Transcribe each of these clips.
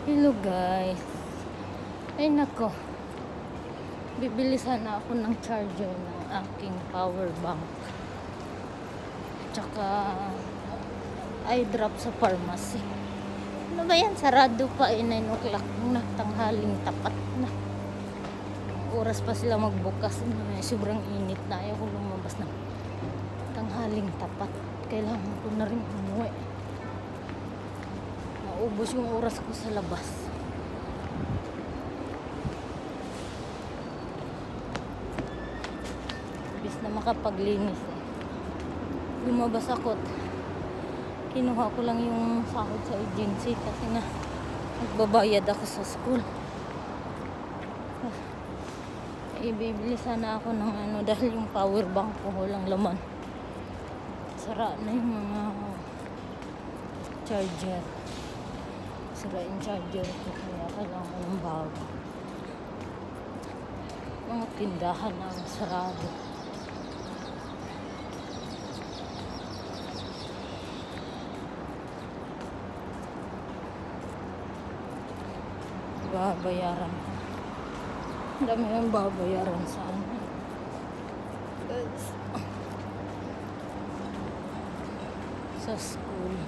Hello guys. Ay nako. Bibili sana ako ng charger ng aking power bank. Tsaka eye drop sa pharmacy. Ano ba yan? Sarado pa 9 o'clock na. Tanghaling tapat na. Oras pa sila magbukas. Sobrang init na. Ayaw ko lumabas na. Tanghaling tapat. Kailangan ko na rin umuwi. Naubos yung oras ko sa labas. Bis na makapaglinis lumabas ako. Kinuha ko lang yung sahod sa agency kasi na nagbabayad ako sa school. Ibibili sana ako ng dahil yung power bank ko walang laman. Sara na yung mga charger. Sira yung charger ko kaya kailangan ko ng bago. Mga tindahan na sarado. Babayaran. Ang dami yung babayaran sa amin. Sa school.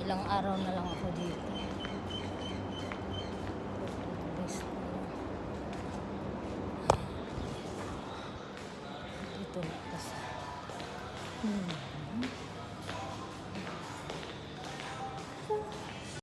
Ilang araw na lang ako dito. Dito na kasi.